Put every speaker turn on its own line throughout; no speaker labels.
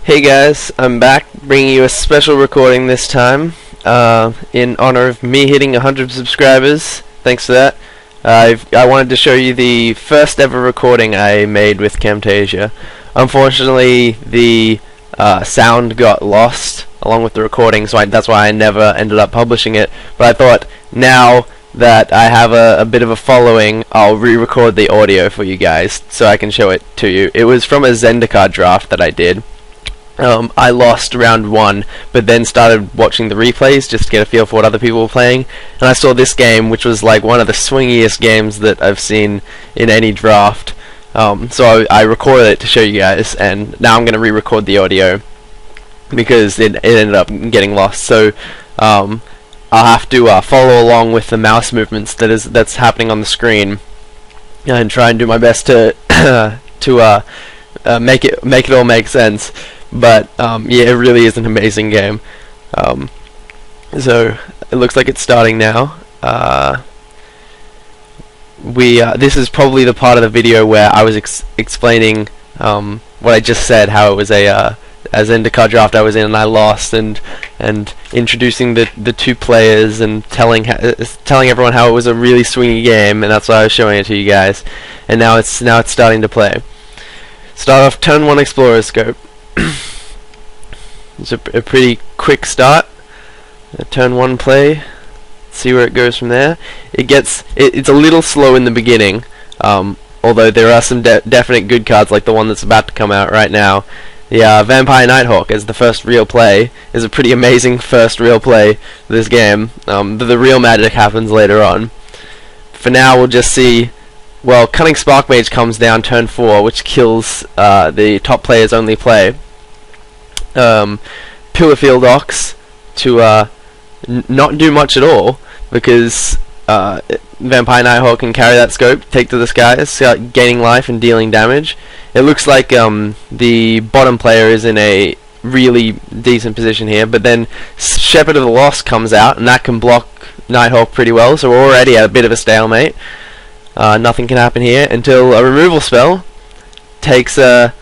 Hey guys, I'm back bringing you a special recording this time in honor of me hitting 100 subscribers. Thanks for that. I wanted to show you the first ever recording I made with Camtasia. Unfortunately, the sound got lost along with the recording, so that's why I never ended up publishing it. But I thought, now that I have a bit of a following, I'll re-record the audio for you guys so I can show it to you. It was from a Zendikar draft that I did. I lost round 1, but then started watching the replays just to get a feel for what other people were playing, and I saw this game, which was like one of the swingiest games that I've seen in any draft. So I recorded it to show you guys, and now I'm going to re-record the audio because it ended up getting lost. So I'll have to follow along with the mouse movements that's happening on the screen, and try and do my best to make it all make sense. But yeah, it really is an amazing game. So it looks like it's starting now. This is probably the part of the video where I was explaining what I just said, how it was a Zendikar draft I was in and I lost, and introducing the two players and telling everyone how it was a really swingy game, and that's why I was showing it to you guys. And now it's starting to play. Start off turn 1 Explorer Scope. It's a pretty quick start. Turn 1 play. See where it goes from there. It's a little slow in the beginning, although there are some definite good cards, like the one that's about to come out right now. The Vampire Nighthawk as the first real play is a pretty amazing first real play for this game. The real magic happens later on. For now, we'll just see. Well, Cunning Sparkmage comes down turn 4, which kills the top player's only play. Pillarfield Ox to not do much at all, because Vampire Nighthawk can carry that scope, take to the skies, start gaining life and dealing damage. It looks like the bottom player is in a really decent position here, but then Shepherd of the Lost comes out, and that can block Nighthawk pretty well, so we're already at a bit of a stalemate. Nothing can happen here until a removal spell takes out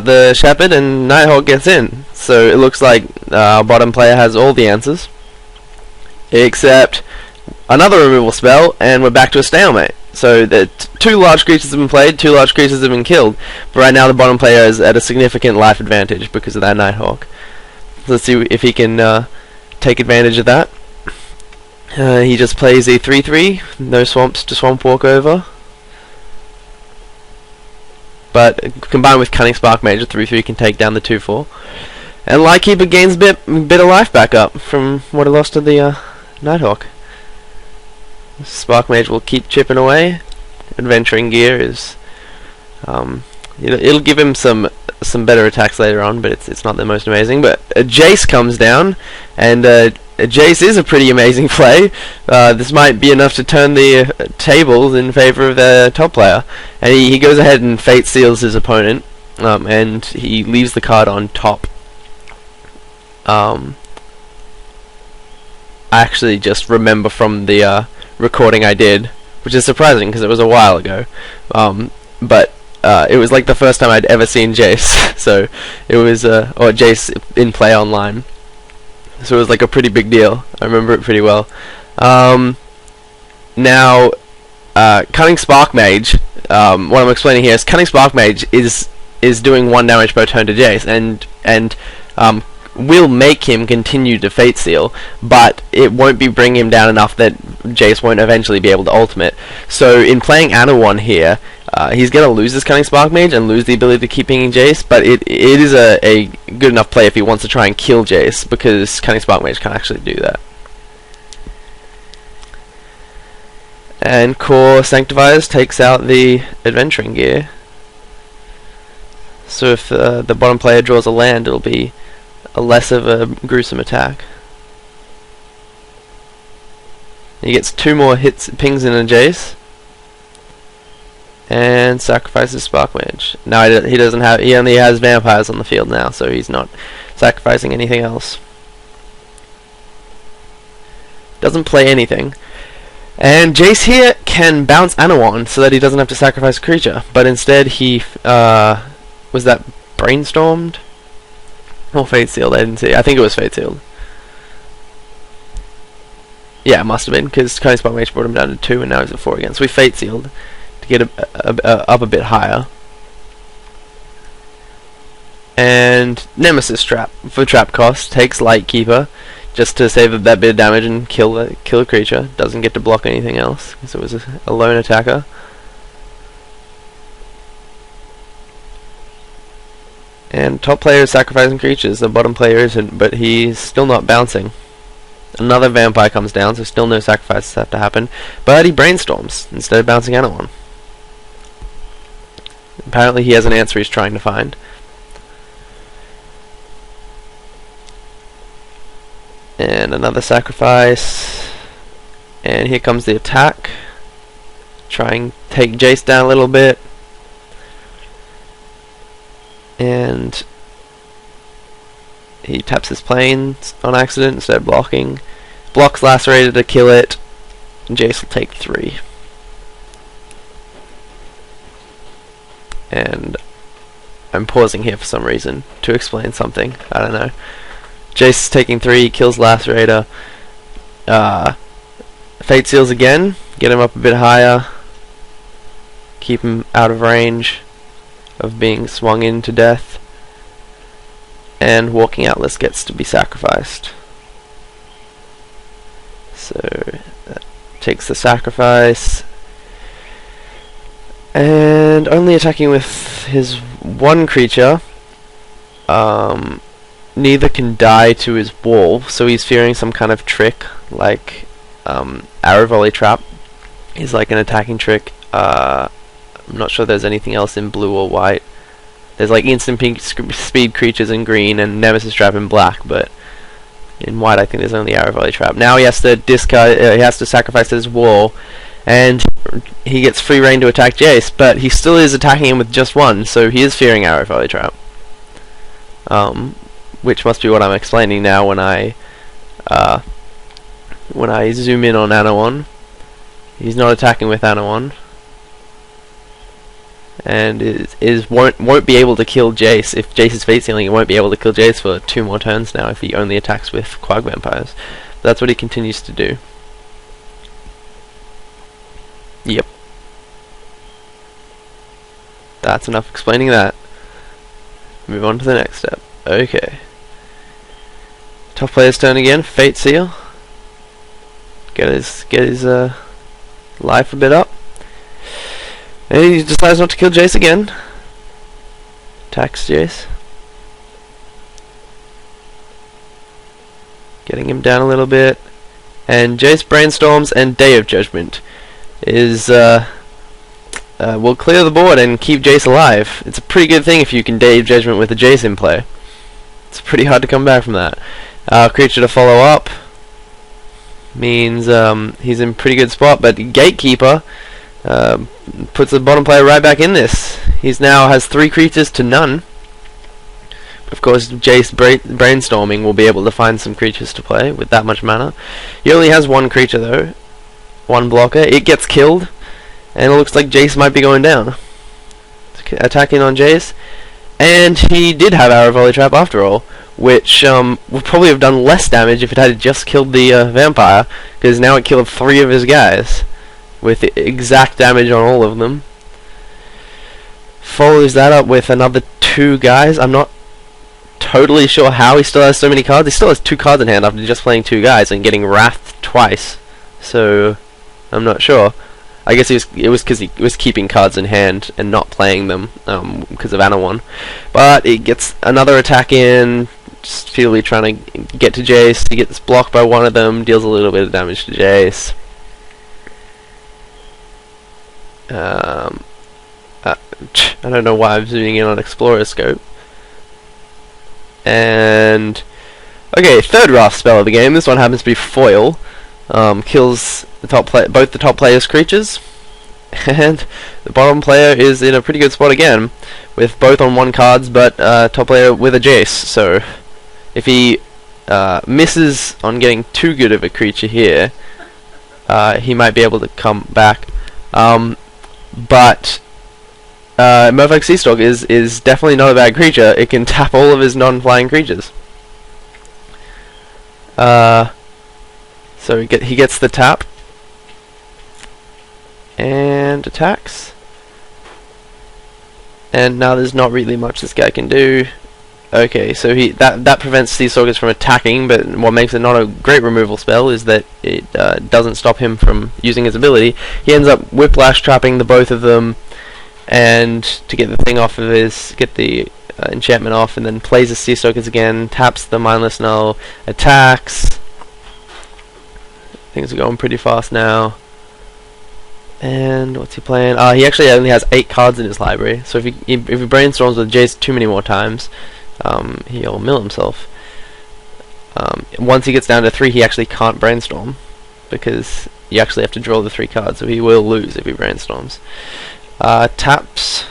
the Shepherd and Nighthawk gets in. So it looks like our bottom player has all the answers, except another removal spell, and we're back to a stalemate. So the two large creatures have been played, 2 large creatures have been killed, but right now the bottom player is at a significant life advantage because of that Nighthawk. So let's see if he can take advantage of that. He just plays a 3/3, no swamps to swamp walk over. But combined with Cunning Sparkmage, a 3/3 can take down the 2/4. And Lightkeeper gains a bit of life back up from what he lost to the Nighthawk. Sparkmage will keep chipping away. Adventuring Gear is it'll give him some better attacks later on, but it's not the most amazing. But Jace comes down, and Jace is a pretty amazing play. This might be enough to turn the tables in favor of the top player. And he goes ahead and Fate Seals his opponent, and he leaves the card on top. I actually just remember from the recording I did, which is surprising because it was a while ago. But it was like the first time I'd ever seen Jace, so it was or Jace in play online. So it was like a pretty big deal. I remember it pretty well. Now, Cunning Sparkmage. What I'm explaining here is Cunning Sparkmage is doing 1 damage per turn to Jace, and will make him continue to Fate Seal, but it won't be bringing him down enough that Jace won't eventually be able to ultimate. So in playing Anowon here, he's going to lose his Cunning Sparkmage and lose the ability to keep pinging Jace, but it is a good enough play if he wants to try and kill Jace, because Cunning Sparkmage can't actually do that. And Core Sanctifiers takes out the Adventuring Gear. So if the bottom player draws a land, it'll be a less of a gruesome attack. He gets 2 more pings in a Jace, and sacrifices Sparkmage. Now he only has vampires on the field now, so he's not sacrificing anything else. Doesn't play anything. And Jace here can bounce Anowon so that he doesn't have to sacrifice a creature, but instead he was that brainstormed? Or Fate Sealed, I didn't see. I think it was Fate Sealed. Yeah, it must have been, because Cunning Spark Mage brought him down to 2 and now he's at 4 again. So we Fate Sealed to get up a bit higher. And Nemesis Trap for trap cost takes Lightkeeper just to save that bit of damage and kill a creature. Doesn't get to block anything else because it was a lone attacker. And top player is sacrificing creatures, the bottom player isn't, but he's still not bouncing. Another vampire comes down, so still no sacrifices have to happen, but he brainstorms instead of bouncing Anowon. Apparently he has an answer he's trying to find. And another sacrifice, and here comes the attack. Try and take Jace down a little bit. And he taps his planes on accident instead of blocking. Blocks Lacerator to kill it. And Jace will take 3. And I'm pausing here for some reason to explain something. I don't know. Jace taking 3, kills Lacerator. Fate Seals again. Get him up a bit higher. Keep him out of range of being swung into death. And Walking Atlas gets to be sacrificed. So that takes the sacrifice. And only attacking with his one creature. Neither can die to his wall, so he's fearing some kind of trick, like Arrow Volley Trap is like an attacking trick. I'm not sure there's anything else in blue or white. There's like instant pink speed creatures in green and Nemesis Trap in black, but in white I think there's only Arrow Volley Trap. Now he has to discard, he has to sacrifice his wall, and he gets free reign to attack Jace, but he still is attacking him with just one, so he is fearing Arrow Volley Trap. Which must be what I'm explaining now when I zoom in on Anowon. He's not attacking with Anowon, and won't be able to kill Jace. If Jace is Fate Sealing, he won't be able to kill Jace for 2 more turns now if he only attacks with Quag Vampires. That's what he continues to do. Yep. That's enough explaining that. Move on to the next step. Okay. Top player's turn again. Fate Seal. Get his life a bit up. And he decides not to kill Jace again. Attacks Jace. Getting him down a little bit. And Jace brainstorms, and Day of Judgment is will clear the board and keep Jace alive. It's a pretty good thing if you can Day of Judgment with a Jace in play. It's pretty hard to come back from that. Creature to follow up means he's in pretty good spot, but Gatekeeper puts the bottom player right back in this. He's now has 3 creatures to none. Of course, Jace brainstorming will be able to find some creatures to play with that much mana. He only has 1 creature though, 1 blocker. It gets killed, and it looks like Jace might be going down. Attacking on Jace, and he did have Arrow Volley Trap after all, which would probably have done less damage if it had just killed the vampire, because now it killed 3 of his guys with exact damage on all of them. Follows that up with another 2 guys. I'm not totally sure how he still has so many cards. He still has 2 cards in hand after just playing 2 guys and getting Wrath twice, so I'm not sure. I guess it was because he was keeping cards in hand and not playing them because of Anowon. But it gets another attack in, just feebly trying to get to Jace. He gets blocked by one of them, deals a little bit of damage to Jace. I don't know why I'm zooming in on Explorer Scope. And okay, third Wrath spell of the game. This one happens to be Foil. Kills the both the top player's creatures, and the bottom player is in a pretty good spot again, with both on 1 cards, but top player with a Jace. So if he misses on getting too good of a creature here, he might be able to come back. But Murfolk Seastalk is definitely not a bad creature. It can tap all of his non-flying creatures. So he gets the tap and attacks. And now there's not really much this guy can do. Okay, so that prevents Seastalkers from attacking, but what makes it not a great removal spell is that it doesn't stop him from using his ability. He ends up whiplash trapping the both of them, and to get the thing off of get the enchantment off, and then plays the Seastalkers again, taps the Mindless Null, attacks. Things are going pretty fast now. And what's he playing? He actually only has 8 cards in his library, so if he brainstorms with Jace too many more times, he'll mill himself. Once he gets down to 3, he actually can't brainstorm, because you actually have to draw the 3 cards, so he will lose if he brainstorms. Taps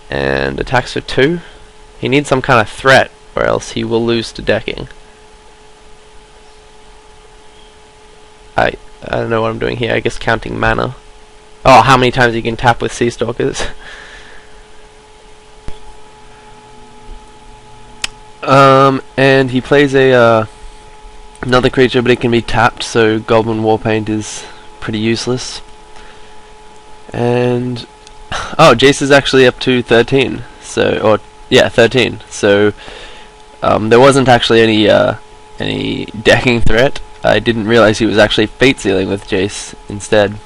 and attacks for 2. He needs some kind of threat, or else he will lose to decking. I don't know what I'm doing here. I guess counting mana. Oh, how many times you can tap with Seastalkers. And he plays another creature, but it can be tapped, so Goblin Warpaint is pretty useless. And Jace is actually up to 13. So, 13. So there wasn't actually any decking threat. I didn't realize he was actually fate sealing with Jace instead.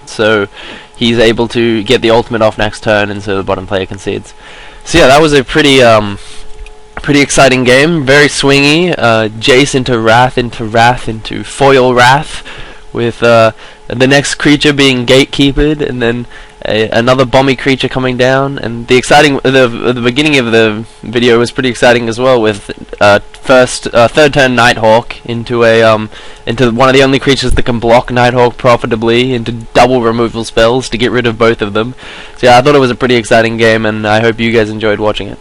So he's able to get the ultimate off next turn, and so the bottom player concedes. So yeah, that was a pretty exciting game. Very swingy. Jace into Wrath into Foil Wrath, with the next creature being gatekeepered, and then another bomby creature coming down. And the beginning of the video was pretty exciting as well, with third turn Nighthawk into one of the only creatures that can block Nighthawk profitably, into double removal spells to get rid of both of them. So yeah, I thought it was a pretty exciting game, and I hope you guys enjoyed watching it.